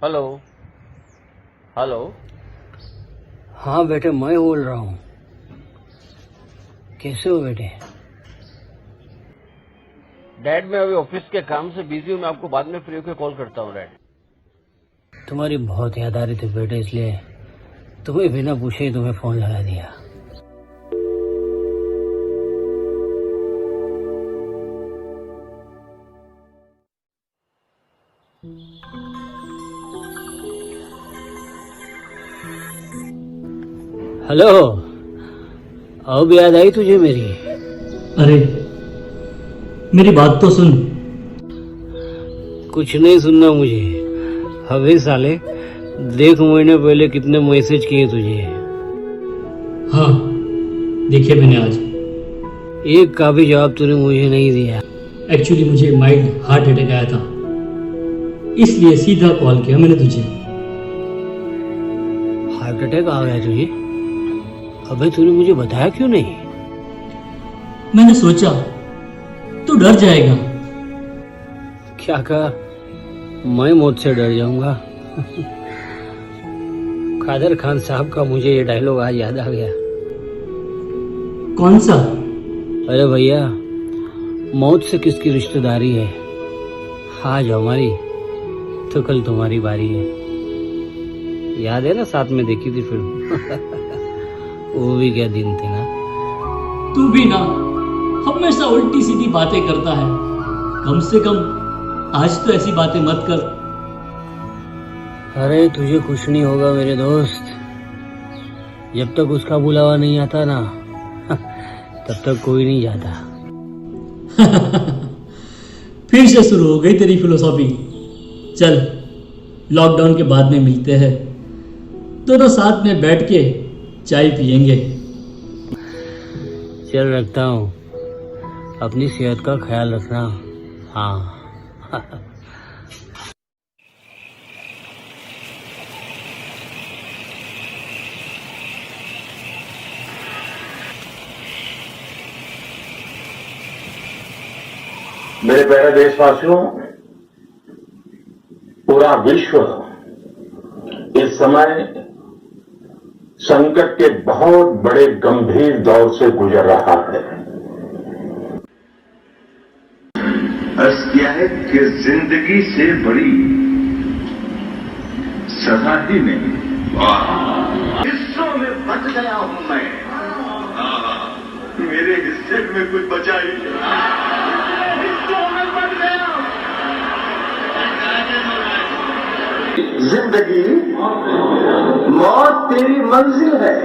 Hello hello. हाँ बेटे, मैं बोल रहा हूँ। कैसे हो बेटे? डैड मैं अभी ऑफिस के काम से बिजी हूँ, मैं आपको बाद में फ्री होकर कॉल करता हूँ डैड। तुम्हारी बहुत याद आ रही थी बेटे, इसलिए तुम्हें बिना पूछे ही तुम्हें फोन लगा दिया। हेलो, अब याद आई तुझे मेरी? अरे मेरी बात तो सुन। कुछ नहीं सुनना मुझे। अबे साले, देख महीने पहले कितने मैसेज किए तुझे। हाँ देखे मैंने आज। एक का भी जवाब तूने मुझे नहीं दिया। एक्चुअली मुझे माइल्ड हार्ट अटैक आया था, इसलिए सीधा कॉल किया मैंने तुझे। हार्ट अटैक आ गया तुझे? अबे तूने मुझे बताया क्यों नहीं? मैंने सोचा तू डर जाएगा। क्या कहा? मैं मौत से डर जाऊंगा? कादर खान साहब का मुझे ये डायलॉग आज याद आ गया। कौन सा? अरे भैया, मौत से किसकी रिश्तेदारी है? आज हमारी तो कल तुम्हारी बारी है। याद है ना, साथ में देखी थी फिल्म। वो भी क्या दिन थे ना। तू भी ना हमेशा उल्टी सीधी बातें करता है। कम से कम आज तो ऐसी बातें मत कर। अरे तुझे कुछ नहीं होगा मेरे दोस्त। जब तक उसका बुलावा नहीं आता ना, तब तक कोई नहीं जाता। फिर से शुरू हो गई तेरी फिलोसॉफी। चल लॉकडाउन के बाद में मिलते हैं, दोनों साथ में बैठ के चाय पियेंगे। चल रखता हूँ, अपनी सेहत का ख्याल रखना। हाँ। मेरे प्यारे देशवासियों, पूरा विश्व इस समय संकट के बहुत बड़े गंभीर दौर से गुजर रहा है। अर्ज किया है कि जिंदगी से बड़ी सजा ही नहीं। हिस्सों में बच गया हूं मैं। मेरे हिस्से में कुछ बचा ही नहीं। हिस्सों में बच गया। जिंदगी मौत तेरी मंजिल है,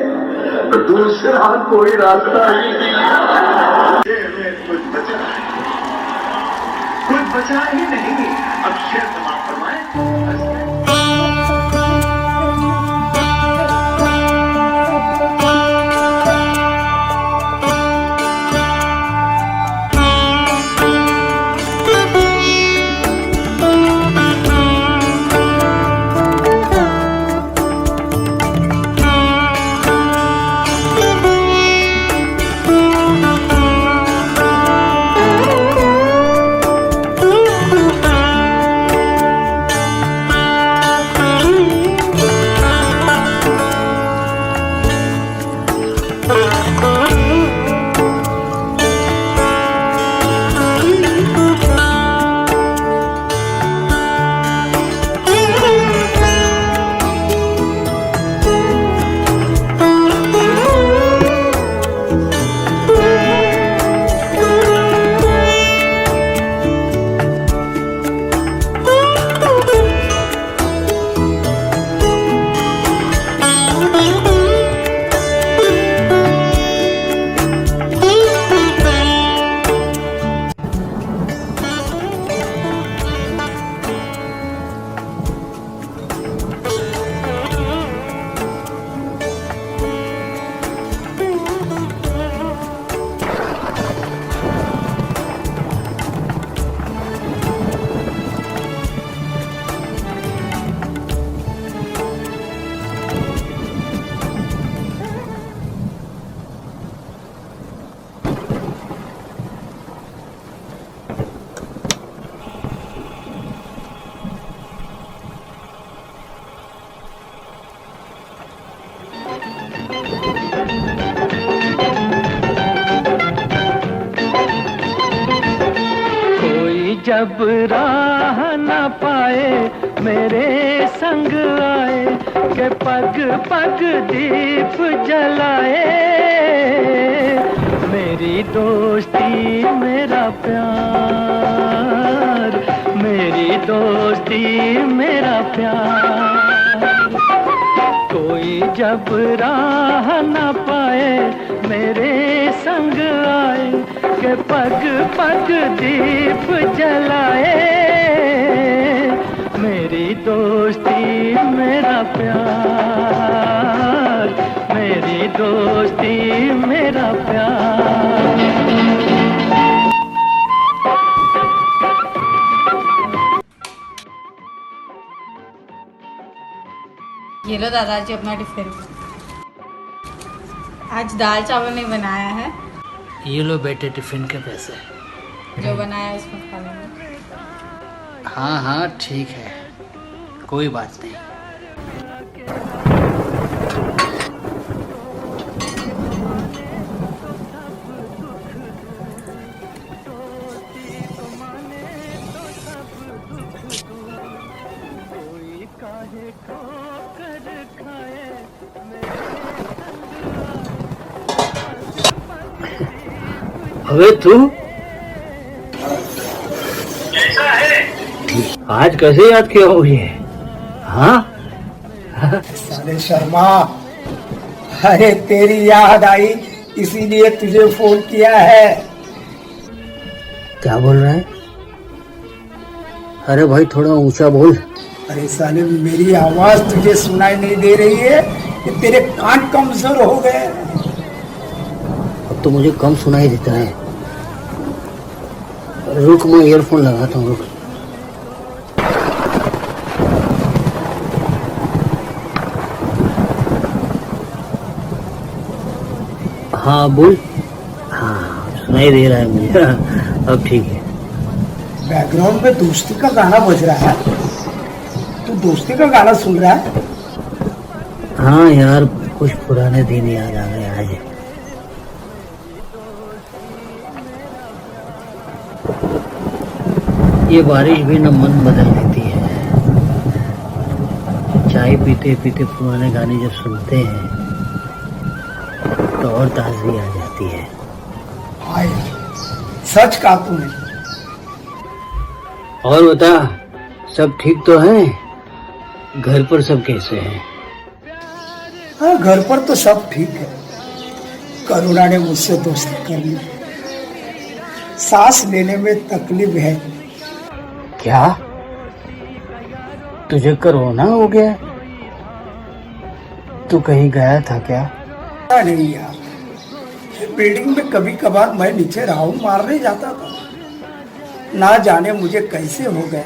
दूसरा कोई रास्ता नहीं। कुछ बचा है, कुछ बचा ही नहीं। अब शेर समाप्त फरमाए। जब राह न पाए मेरे संग आए के पग पग दीप जलाए। मेरी दोस्ती मेरा प्यार, मेरी दोस्ती मेरा प्यार। कोई जब राह न पाए मेरे संग आए के पग पग दीप जलाए। मेरी दोस्ती मेरा प्यार, मेरी दोस्ती मेरा प्यार। ये लो दादाजी अपना टिफिन। आज दाल चावल नहीं बनाया है। ये लो बेटे टिफिन के पैसे। जो बनाया है उसमें खा लेंगे। हाँ हाँ ठीक है, कोई बात नहीं। अबे तू आज कैसे याद किया मुझे? हाँ साले शर्मा, अरे तेरी याद आई इसीलिए तुझे फोन किया है। क्या बोल रहा है? अरे भाई थोड़ा ऊंचा बोल। अरे साले मेरी आवाज तुझे सुनाई नहीं दे रही है कि तेरे कान कमजोर हो गए? अब तो मुझे कम सुनाई देता है। रुक मैं ईयरफोन लगाता हूँ, रुक। हाँ बोल। हाँ सुनाई दे रहा है मुझे। अब ठीक है। बैकग्राउंड में दोस्ती का गाना बज रहा है। तू दोस्ती का गाना सुन रहा है? हाँ यार कुछ पुराने दिन याद आ गए आज। ये बारिश भी न मन बदल देती है। चाय पीते पीते पुराने गाने जब सुनते हैं तो और ताजगी आ जाती है। हाय सच कहा तूने। और बता सब ठीक तो है? घर पर सब कैसे हैं? हाँ घर पर तो सब ठीक है। करुणा ने मुझसे दोस्ती कर ली। सांस लेने में तकलीफ है। क्या तुझे कोरोना हो गया? तू कहीं गया था क्या? नहीं यार, बिल्डिंग में कभी कभार मैं नीचे राउंड मारने जाता था। ना जाने मुझे कैसे हो गया।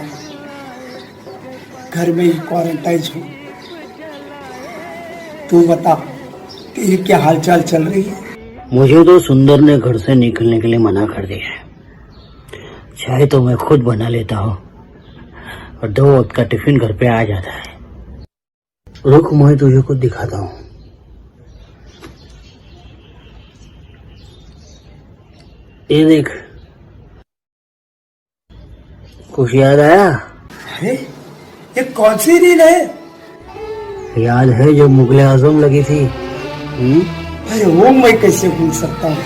घर में ही क्वारंटाइन हूँ। तू बता तेरी क्या हालचाल चल रही है? मुझे तो सुंदर ने घर से निकलने के लिए मना कर दिया है। चाय तो मैं खुद बना लेता हूँ और 2 वक्त का टिफिन घर पे आ जाता है। रुक मैं तुझे कुछ दिखाता हूँ। ये देख, कुछ याद आया? अरे ये कौन सी रील है? याद है जो मुगले आजम लगी थी? अरे वो मैं कैसे भूल सकता हूँ।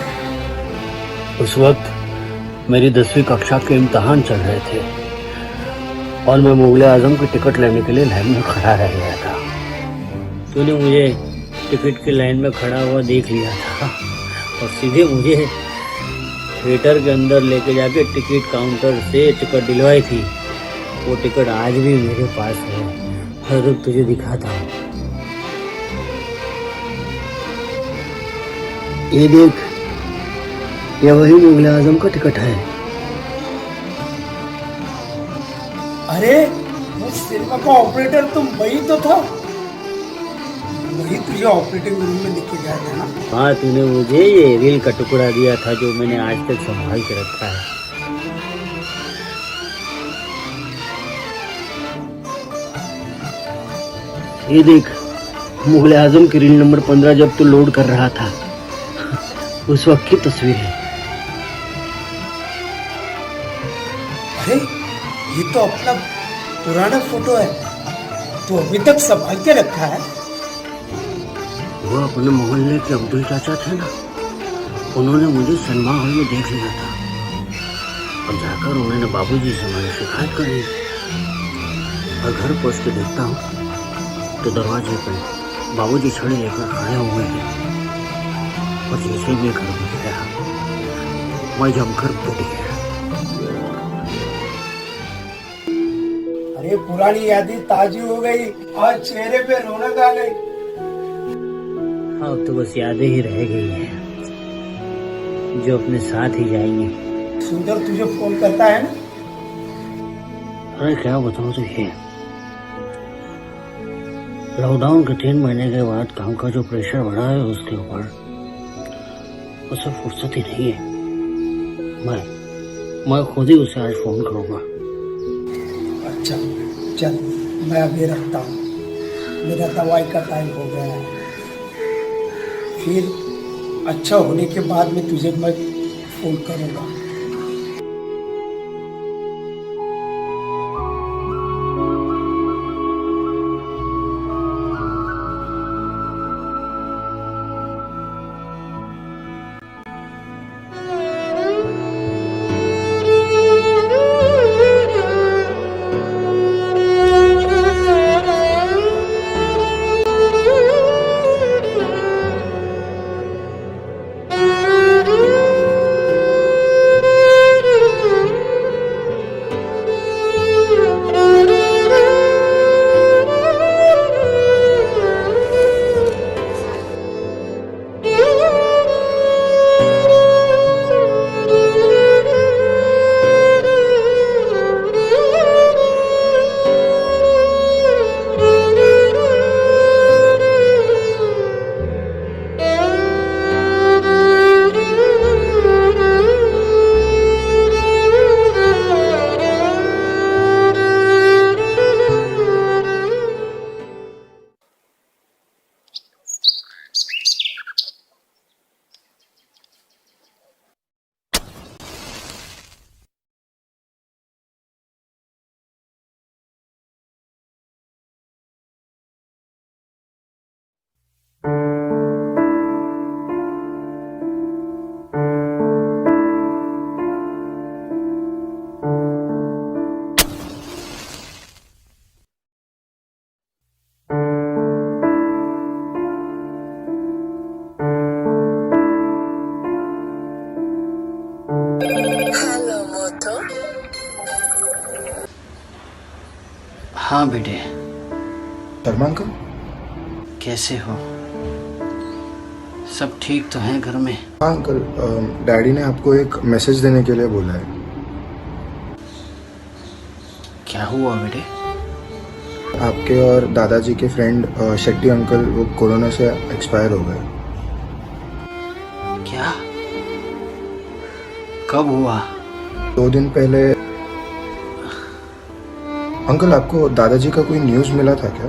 उस वक्त मेरी 10वीं कक्षा के इम्तिहान चल रहे थे और मैं मुगले आजम की टिकट लेने के लिए लाइन में खड़ा रह गया था। तूने मुझे टिकट की लाइन में खड़ा हुआ देख लिया था और सीधे मुझे थिएटर के अंदर लेके जाके टिकट काउंटर से टिकट दिलवाई थी। वो टिकट आज भी मेरे पास है। हर रुक तुझे दिखाता हूँ। ये देख, ये वही मुगले आजम का टिकट है। अरे वो सिनेमा का ऑपरेटर तो वही तो था। वही तुझे ऑपरेटिंग रूम में लेके गया था ना? हाँ तूने मुझे ये रील का टुकड़ा दिया था जो मैंने आज तक संभाल के रखा है। ये देख, मुगले आजम की रील नंबर 15 जब तू लोड कर रहा था उस वक्त की तस्वीर है। अरे ये तो अपना पुराना फोटो है, तो अभी तक संभाल के रखा है। वो अपने मोहल्ले के अब्दुल चाचा थे ना, उन्होंने मुझे सिनेमा हॉल में देख लिया था और जाकर उन्होंने बाबूजी से मेरी शिकायत कर ली। और घर पहुंच के देखता हूँ तो दरवाजे पर बाबूजी छड़ी लेकर खड़े हुए हैं और जैसे मैं घर में गया मैं जमकर पिट गया। अरे पुरानी यादें ताजी हो गई और चेहरे पे रौनक आ गई। अब तो बस यादें ही रह गई हैं जो अपने साथ ही जाएंगे। सुंदर तुझे फोन करता है ना? अरे क्या बताऊँ तुझे, लॉकडाउन के 3 महीने के बाद काम का जो प्रेशर बढ़ा है उसके ऊपर उसे फुर्सत ही नहीं है। मैं खुद ही उसे आज फोन करूंगा। अच्छा चल, मैं अभी रखता हूँ, मेरा दवाई का टाइम हो गया है। फिर अच्छा होने के बाद में तुझे मैं फोन करूँगा। हाँ बेटे। शर्मा अंकल कैसे हो? सब ठीक तो है घर में? हाँ अंकल, डैडी ने आपको एक मैसेज देने के लिए बोला है। क्या हुआ बेटे? आपके और दादाजी के फ्रेंड शेट्टी अंकल वो कोरोना से एक्सपायर हो गए। क्या? कब हुआ? 2 दिन पहले। अंकल आपको दादाजी का कोई न्यूज़ मिला था क्या?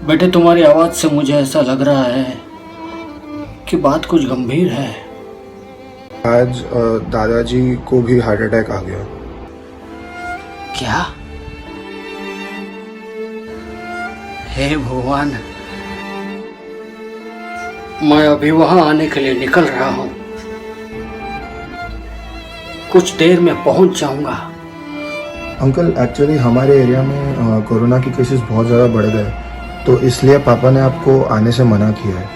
बेटे तुम्हारी आवाज से मुझे ऐसा लग रहा है कि बात कुछ गंभीर है। आज दादाजी को भी हार्ट अटैक आ गया। क्या? हे भगवान, मैं अभी वहां आने के लिए निकल रहा हूं। कुछ देर में पहुंच जाऊंगा। अंकल एक्चुअली हमारे एरिया में कोरोना की केसेस बहुत ज़्यादा बढ़ गए, तो इसलिए पापा ने आपको आने से मना किया है।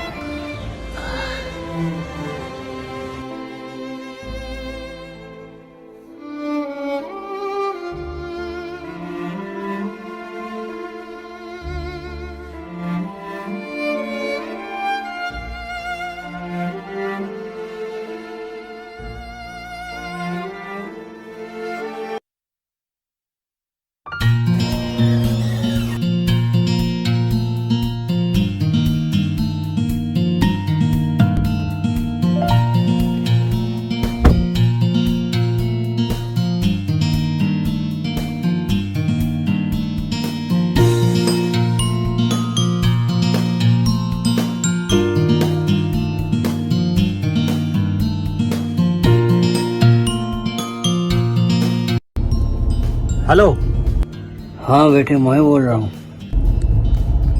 हाँ बेटे, मैं बोल रहा हूँ।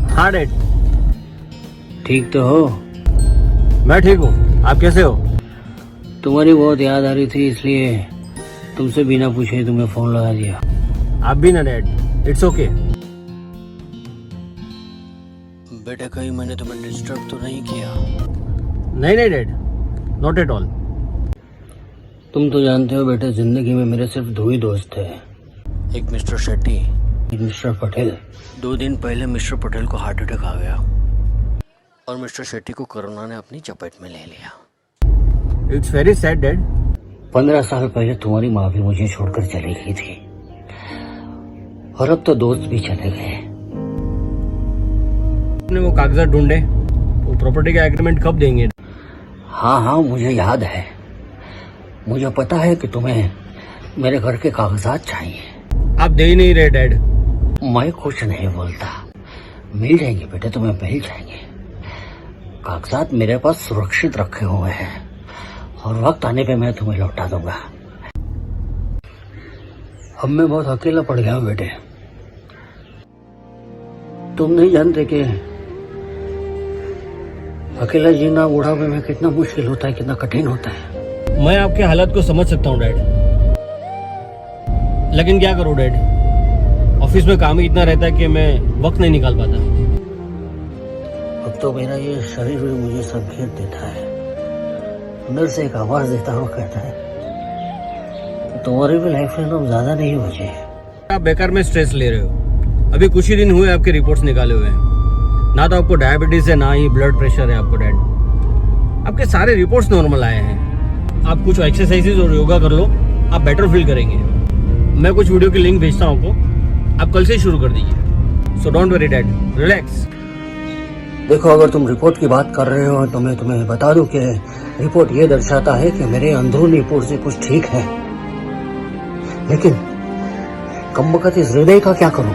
हाँ डैड। ठीक तो हो? मैं ठीक हूँ, आप कैसे हो? तुम्हारी बहुत याद आ रही थी, इसलिए तुमसे बिना पूछे तुम्हें फोन लगा दिया। आप भी ना डैड, इट्स ओके। बेटा कहीं मैंने तुम्हें डिस्टर्ब तो नहीं किया? नहीं नहीं डैड, नॉट एट ऑल। तुम तो जानते हो बेटा, जिंदगी में मेरे सिर्फ दो ही दोस्त थे, एक मिस्टर शेट्टी, एक मिस्टर पटेल। 2 दिन पहले मिस्टर पटेल को हार्ट अटैक आ गया और मिस्टर शेट्टी को कोरोना ने अपनी चपेट में ले लिया। It's very sad dad. 15 साल पहले तुम्हारी माँ भी मुझे छोड़कर चली गई थी और अब तो दोस्त भी चले गए। आपने वो कागजात ढूंढे, वो प्रॉपर्टी का एग्रीमेंट कब देंगे? हाँ हाँ, मुझे याद है। मुझे पता है कि तुम्हें मेरे घर के कागजात चाहिए। आप दे ही नहीं रहे डैड। मैं कुछ नहीं बोलता, मिल जाएंगे बेटे, तुम्हें मिल जाएंगे। कागजात मेरे पास सुरक्षित रखे हुए हैं और वक्त आने पे मैं तुम्हें लौटा दूंगा। अब मैं बहुत अकेला पड़ गया हूँ बेटे। तुम नहीं जानते कि अकेला जीना बुढ़ापे में कितना मुश्किल होता है, कितना कठिन होता है। मैं आपके हालात को समझ सकता हूँ डैड, लेकिन क्या करूँ डैड, ऑफिस में काम ही इतना रहता है कि मैं वक्त नहीं निकाल पाता। अब तो मेरा ये शरीर भी मुझे संकेत देता है, अंदर से एक आवाज देता हुआ कहता है तुम्हारी भी लाइफ में ज्यादा नहीं बचे। आप बेकार में स्ट्रेस ले रहे हो। अभी कुछ ही दिन हुए आपके रिपोर्ट्स निकाले हुए हैं, ना तो आपको डायबिटीज है ना ही ब्लड प्रेशर है आपको डैड। आपके सारे रिपोर्ट्स नॉर्मल आए हैं। आप कुछ एक्सरसाइजेज और योगा कर लो, आप बेटर फील करेंगे। मैं कुछ वीडियो की लिंक भेजता हूँ आपको, आप कल से शुरू कर दीजिए। So don't worry dad, relax. देखो, अगर तुम रिपोर्ट की बात कर रहे हो तो मैं तुम्हें बता दूं कि रिपोर्ट ये दर्शाता है कि मेरे अंदरूनी पुर्जे कुछ ठीक है, लेकिन कमबख्त इस हृदय का क्या करूं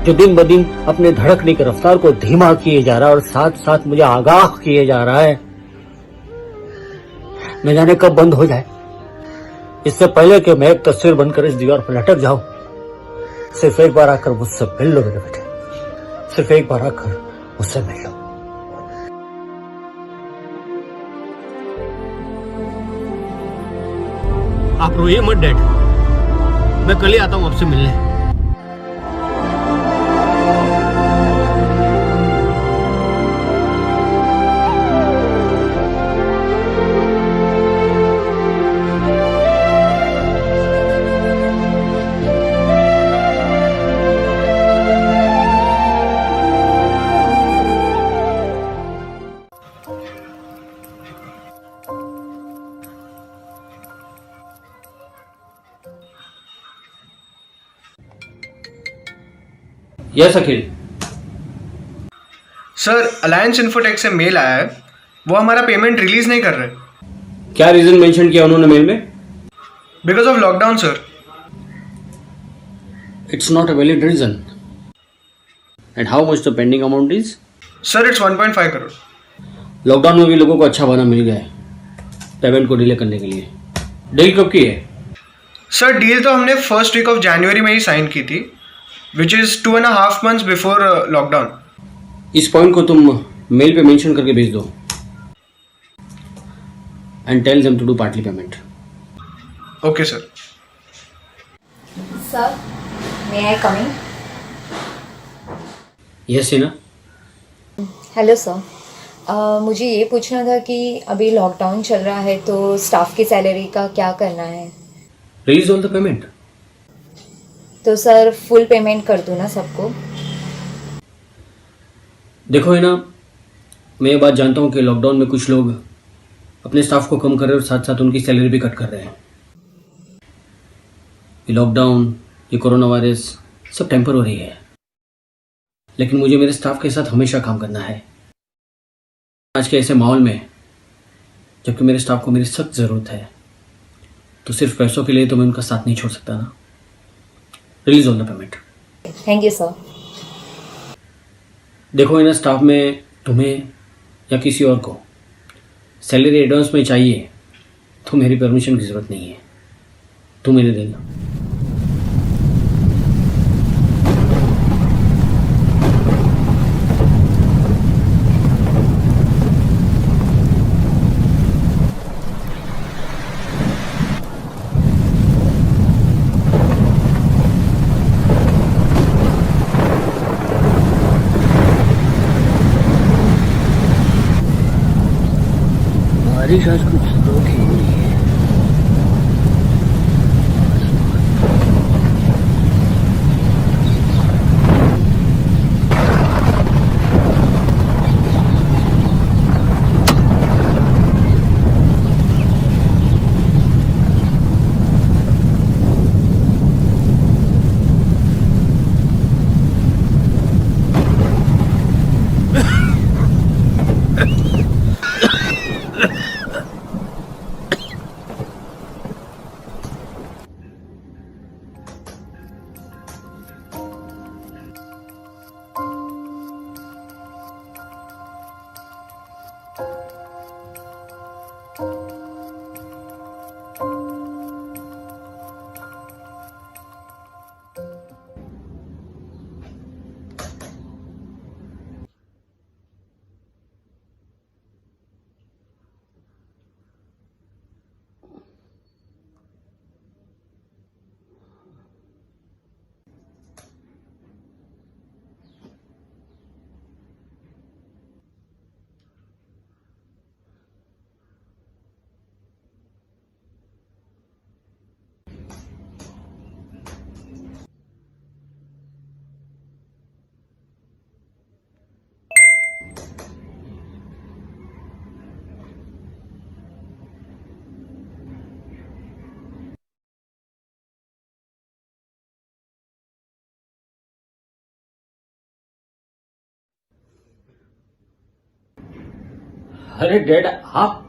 जो दिन ब दिन अपने धड़कने की रफ्तार को धीमा किए जा रहा है और साथ साथ मुझे आगाह किए जा रहा है। न जाने कब बंद हो जाए। इससे पहले कि मैं एक तस्वीर बनकर इस दीवार पर लटक जाऊं, सिर्फ एक बार आकर मुझसे मिल लो मेरे बेटे, सिर्फ एक बार आकर मुझसे मिल लो। आप रोइए मत डैड, मैं कल ही आता हूँ आपसे मिलने। यस अखिल। सर, अलायंस इन्फोटेक से मेल आया है, वो हमारा पेमेंट रिलीज नहीं कर रहे। क्या रीजन मेंशन किया उन्होंने मेल में? Because of lockdown sir. It's not a valid reason. And how much the pending amount is? Sir, it's 1.5 crore. Lockdown में भी लोगों को अच्छा बहाना मिल गया है पेमेंट को डिले करने के लिए। डील कब की है? सर, डील तो हमने फर्स्ट वीक ऑफ जनवरी में ही साइन की थी, which is 2.5 months before lockdown. इस पॉइंट को तुम मेल पे मेंशन करके भेज दो and tell them to do partly payment. Okay sir. Sir, may I come in? Yes ना। हेलो सर, मुझे ये पूछना था कि अभी लॉकडाउन चल रहा है तो स्टाफ की सैलरी का क्या करना है? Release all the payment. तो सर फुल पेमेंट कर दूँ ना सबको? देखो है ना, मैं ये बात जानता हूँ कि लॉकडाउन में कुछ लोग अपने स्टाफ को कम कर रहे हैं और साथ साथ उनकी सैलरी भी कट कर रहे हैं। ये लॉकडाउन, ये कोरोना वायरस सब टेम्पररी है, लेकिन मुझे मेरे स्टाफ के साथ हमेशा काम करना है। आज के ऐसे माहौल में जबकि मेरे स्टाफ को मेरी सख्त ज़रूरत है, तो सिर्फ पैसों के लिए तो मैं उनका साथ नहीं छोड़ सकता ना। Release on the payment. Thank you sir. देखो है ना, स्टाफ में तुम्हें या किसी और को सैलरी एडवांस में चाहिए तो मेरी परमिशन की ज़रूरत नहीं है, तुम मेरे देना। बारिश आज कुछ रोकी हो रही है। अरे डैड, आप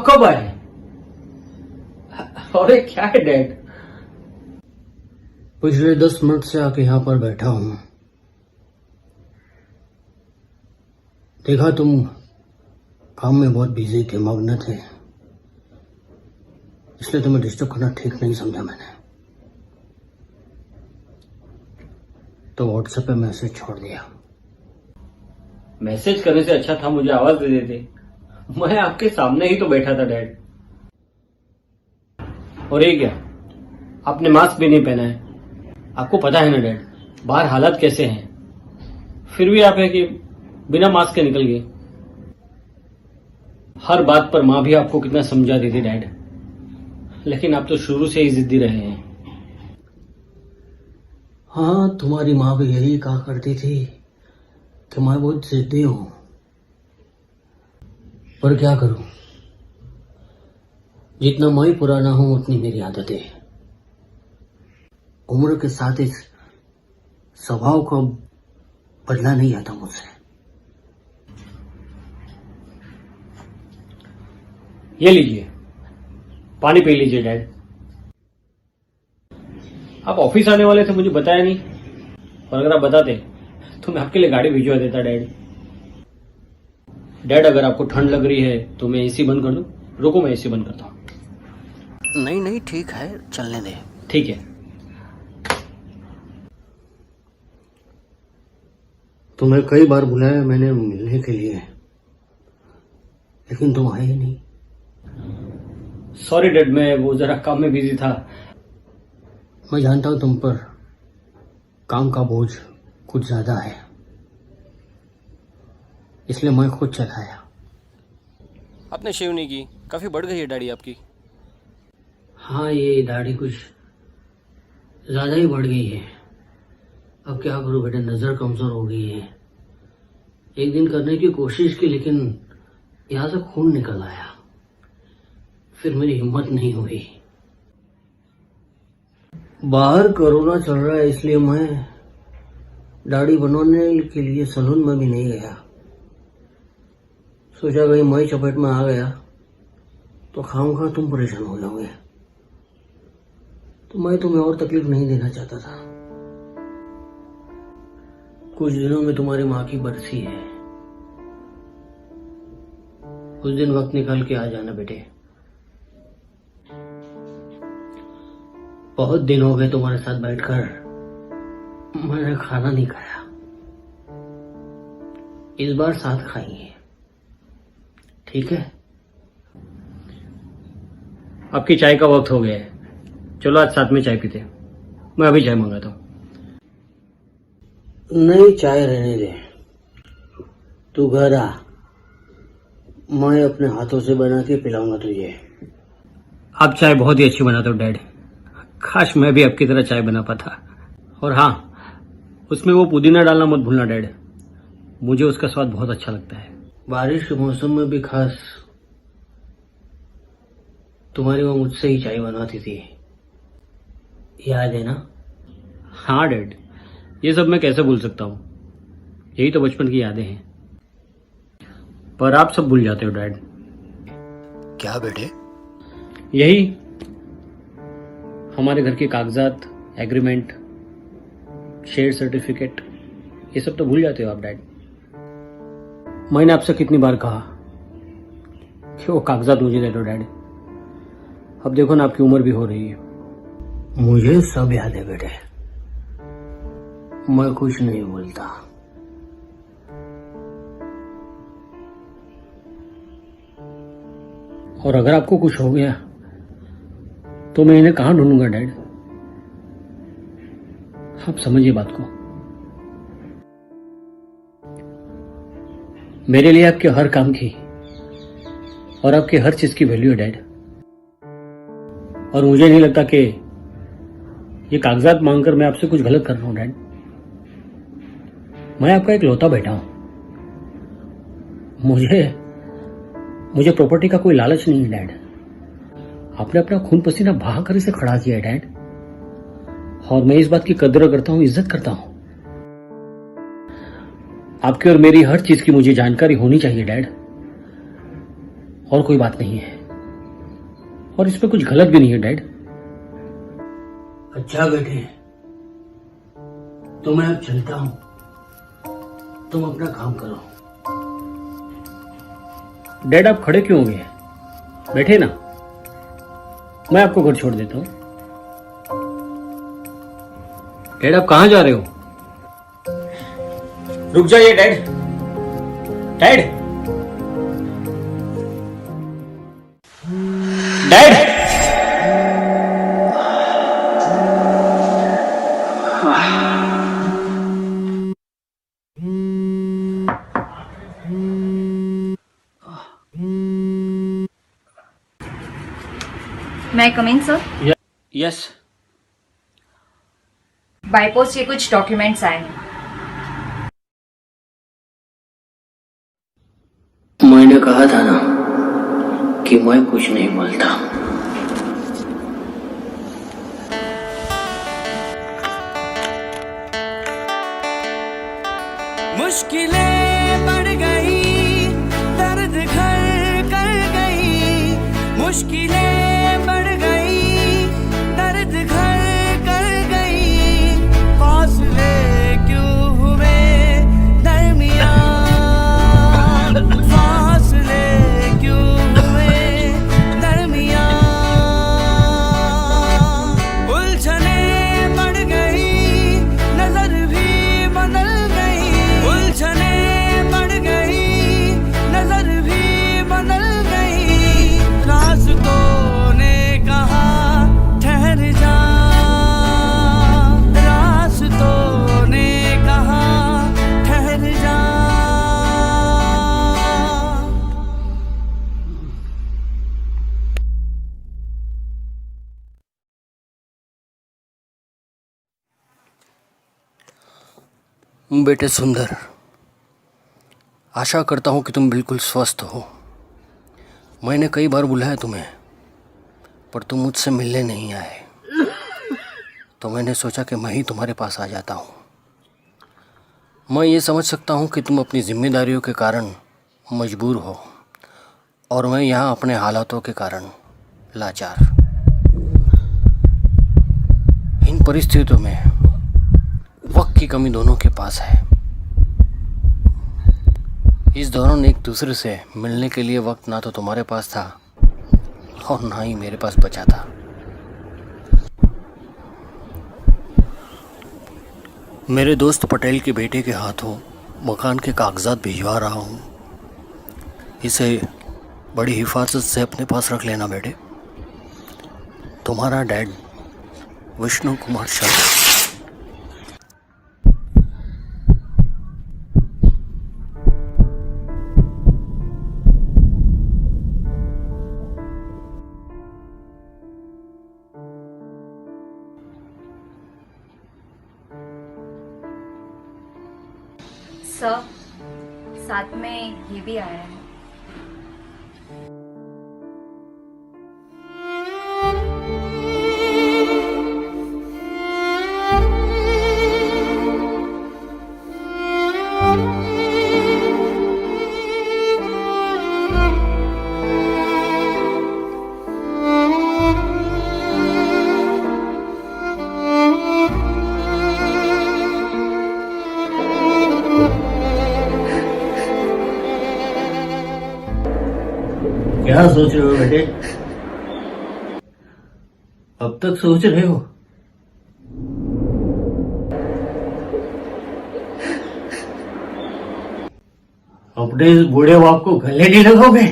कब आए? अरे क्या है डैड? पिछले 10 मिनट से आके यहाँ पर बैठा हूं। देखा तुम काम में बहुत बिजी थे, मग्न थे, इसलिए तुम्हें डिस्टर्ब करना ठीक नहीं समझा मैंने, तो व्हाट्सएप पे मैसेज छोड़ दिया। मैसेज करने से अच्छा था मुझे आवाज दे देते, मैं आपके सामने ही तो बैठा था डैड। और ये क्या, आपने मास्क भी नहीं पहना है। आपको पता है ना डैड, बाहर हालात कैसे हैं, फिर भी आप है कि बिना मास्क के निकल गए। हर बात पर माँ भी आपको कितना समझा देती डैड, लेकिन आप तो शुरू से ही जिद्दी रहे हैं। हाँ, तुम्हारी माँ भी यही कहा करती थी कि मैं बहुत जिद्दी हूं, पर क्या करूं, जितना मैं पुराना हूं उतनी मेरी आदतें। उम्र के साथ इस स्वभाव को बदला नहीं आता मुझसे। ये लीजिए, पानी पी लीजिए डैड। आप ऑफिस आने वाले थे, मुझे बताया नहीं, और अगर आप बताते तो मैं आपके लिए गाड़ी भिजवा देता डैड। डैड, अगर आपको ठंड लग रही है तो मैं एसी बंद कर दूं? रुको, मैं एसी बंद करता हूं। नहीं नहीं ठीक है, चलने दे। ठीक है। तुम्हें कई बार बुलाया मैंने मिलने के लिए, लेकिन तुम आए ही नहीं। सॉरी डैड, मैं वो जरा काम में बिजी था। मैं जानता हूं तुम पर काम का बोझ कुछ ज्यादा है, इसलिए मैं खुद चलाया। आपने शेव नहीं की, काफी बढ़ गई है दाढ़ी आपकी। हाँ, ये दाढ़ी कुछ ज्यादा ही बढ़ गई है। अब क्या करूं बेटा, नजर कमजोर हो गई है। एक दिन करने की कोशिश की, लेकिन यहां से खून निकल आया, फिर मेरी हिम्मत नहीं हुई। बाहर कोरोना चल रहा है, इसलिए मैं दाढ़ी बनवाने के लिए सलून में भी नहीं गया। सोचा कहीं मैं चपेट में आ गया तो खाऊंगा तुम परेशान हो जाओगे, तो मैं तुम्हें और तकलीफ नहीं देना चाहता था। कुछ दिनों में तुम्हारी माँ की बरसी है, उस दिन वक्त निकाल के आ जाना बेटे। बहुत दिन हो गए तुम्हारे साथ बैठकर मैंने खाना नहीं खाया, इस बार साथ खाएंगे, ठीक है? आपकी चाय का वक्त हो गया है, चलो आज साथ में चाय पीते। मैं अभी चाय मंगाता हूं। नहीं, चाय रहने दे, तू घर आ, मैं अपने हाथों से बना के पिलाऊंगा तुझे। आप चाय बहुत ही अच्छी बनाते हो डैड। काश मैं भी आपकी तरह चाय बना पाता। और हाँ, उसमें वो पुदीना डालना मत भूलना डैड, मुझे उसका स्वाद बहुत अच्छा लगता है। बारिश के मौसम में भी खास तुम्हारी माँ मुझसे ही चाय बनवाती थी, याद है ना? हाँ डैड, ये सब मैं कैसे भूल सकता हूँ, यही तो बचपन की यादें हैं। पर आप सब भूल जाते हो डैड। क्या बेटे? यही हमारे घर के कागजात, एग्रीमेंट, शेयर सर्टिफिकेट, ये सब तो भूल जाते हो आप डैड। मैंने आपसे कितनी बार कहा कि वो कागजात मुझे दे दो डैड। अब देखो ना, आपकी उम्र भी हो रही है। मुझे सब याद है बेटे, मैं कुछ नहीं बोलता। और अगर आपको कुछ हो गया तो मैं इन्हें कहां ढूंढूंगा डैड? आप समझिए बात को। मेरे लिए आपके हर काम की और आपके हर चीज की वैल्यू है डैड। और मुझे नहीं लगता कि ये कागजात मांगकर मैं आपसे कुछ गलत कर रहा हूं डैड। मैं आपका एक लौता बेटा हूं। मुझे प्रॉपर्टी का कोई लालच नहीं है डैड। आपने अपना खून पसीना बहा कर इसे खड़ा किया है डैड, और मैं इस बात की कदर करता हूं, इज्जत करता हूं। आपकी और मेरी हर चीज की मुझे जानकारी होनी चाहिए डैड, और कोई बात नहीं है, और इसमें कुछ गलत भी नहीं है डैड। अच्छा बेटे, तो मैं अब चलता हूं, तुम अपना काम करो। डैड आप खड़े क्यों हो गए? बैठे ना, मैं आपको घर छोड़ देता हूं। डैड आप कहां जा रहे हो? रुक जाइए डैड। डैड, डैड, मैं कम इन सर? यस। बाय पोस्ट ये कुछ डॉक्यूमेंट्स आए हैं। मैंने कहा था ना कि मैं कुछ नहीं बोलता। मुश्किलें बढ़ गई, दर्द घर कर गई। मुश्किलें बढ़ गई, दर्द घर कर गई। फासले क्यों हुए दरमियां, फासले क्यों हुए दरमियां। उलझने बढ़ गई, नजर भी बदल गई। उलझने बढ़ गई, नजर भी बदल गई। रास्तों ने कहा ठहर जा, रास्तों ने कहा ठहर जा। बेटे सुंदर, आशा करता हूं कि तुम बिल्कुल स्वस्थ हो। मैंने कई बार बुलाया तुम्हें, पर तुम मुझसे मिलने नहीं आए, तो मैंने सोचा कि मैं ही तुम्हारे पास आ जाता हूं। मैं ये समझ सकता हूं कि तुम अपनी जिम्मेदारियों के कारण मजबूर हो, और मैं यहाँ अपने हालातों के कारण लाचार। इन परिस्थितियों में वक्त की कमी दोनों के पास है। इस दौरान एक दूसरे से मिलने के लिए वक्त ना तो तुम्हारे पास था और ना ही मेरे पास बचा था। मेरे दोस्त पटेल के बेटे के हाथों मकान के कागजात भिजवा रहा हूँ। इसे बड़ी हिफाजत से अपने पास रख लेना बेटे। तुम्हारा डैड विष्णु कुमार शर्मा। सर, साथ में ये भी आया है। क्या सोच रहे हो बेटे? अब तक सोच रहे हो? अपने इस बूढ़े बाप को गले नहीं लगोगे?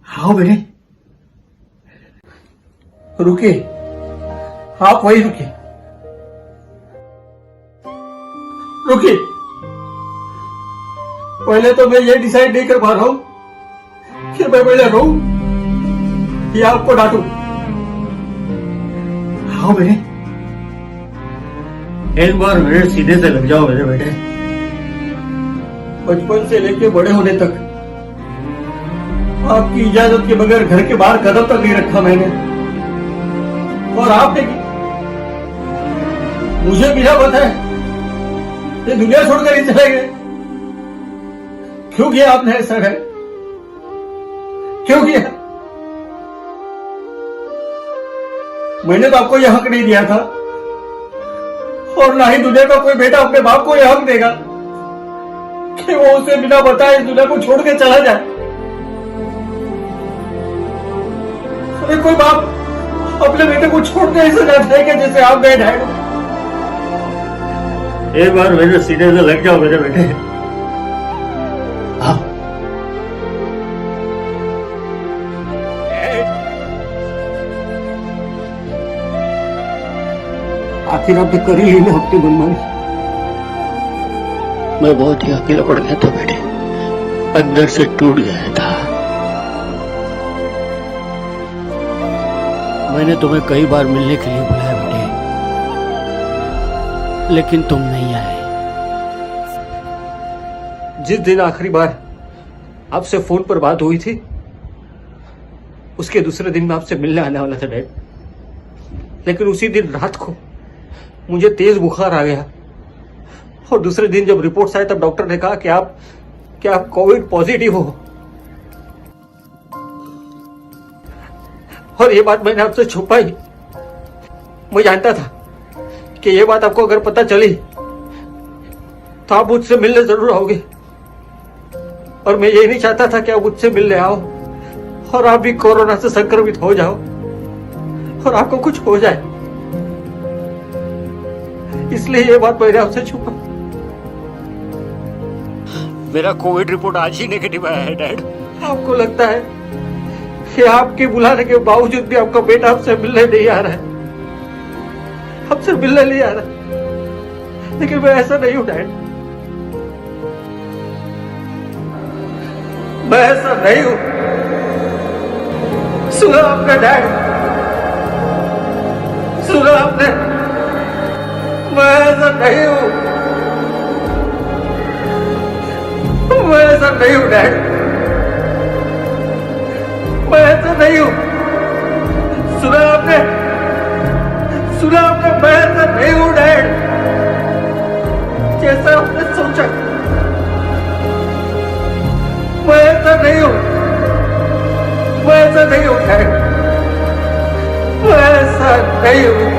आओ बेटे, रुकिए, आप वही रुकिए, रुकिए। पहले तो मैं ये डिसाइड नहीं कर पा रहा हूं कि मैं पहले रोऊं या आपको डांटूं। आओ बेटे, एक बार मेरे सीधे से लग जाओ मेरे बेटे। बचपन से लेके बड़े होने तक आपकी इजाजत के बगैर घर के बाहर कदम तक नहीं रखा मैंने, और आपने मुझे बिना बताए ये दुनिया छोड़कर ही चले गए। क्यों किया आपने ऐसा? है क्यों किया? मैंने तो आपको यह हक नहीं दिया था, और ना ही दुनिया का कोई बेटा अपने बाप को यह हक देगा कि वो उसे बिना बताए इस दुनिया को छोड़ के चला जाए। अरे कोई बाप अपने बेटे को छोड़ के ऐसे जाता है कि जैसे आप गए ढाई। एक बार मेरे सीधे से लग जाओ मेरे बेटे। हाँ, आखिर आपने करी ही ना अपनी मनमानी। मैं बहुत ही अकेला पड़ गया था बेटे, अंदर से टूट गया था। मैंने तुम्हें कई बार मिलने के लिए बुलाया बेटे, लेकिन तुम नहीं आए। जिस दिन आखिरी बार आपसे फोन पर बात हुई थी, उसके दूसरे दिन मैं आपसे मिलने आने वाला था डैड, लेकिन उसी दिन रात को मुझे तेज बुखार आ गया, और दूसरे दिन जब रिपोर्ट्स आए तब डॉक्टर ने कहा कि आप कोविड पॉजिटिव हो। और ये बात मैंने आपसे छुपाई। मैं जानता था कि ये बात आपको अगर पता चली तो आप मुझसे मिलने जरूर आओगे, और मैं ये नहीं चाहता था कि आप मुझसे मिलने आओ और आप भी कोरोना से संक्रमित हो जाओ और आपको कुछ हो जाए। इसलिए ये बात मैंने आपसे छुपा। मेरा कोविड रिपोर्ट आज ही नेगेटिव आया है डैड। आपको लगता है कि आपके बुलाने के बावजूद भी आपका बेटा आपसे मिलने नहीं आ रहा है, आपसे मिलने नहीं आ रहा है, लेकिन मैं ऐसा नहीं हूं डैड, मैं ऐसा नहीं हूं। सुना आपने डैड, सुना आपने, मैं ऐसा नहीं हूं, मैं ऐसा नहीं हूं डैड, मैं ऐसा नहीं हूं। सुना आपने, मैं ऐसा नहीं हूं डैड, जैसा आपने सोचा। मैं ऐसा नहीं हूं, मैं ऐसा नहीं हूं डैड, मैं ऐसा नहीं हूं।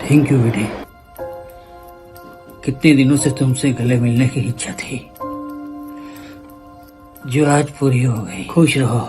थैंक यू बेटे, कितने दिनों से तुमसे गले मिलने की इच्छा थी, जो आज पूरी हो गई। खुश रहो।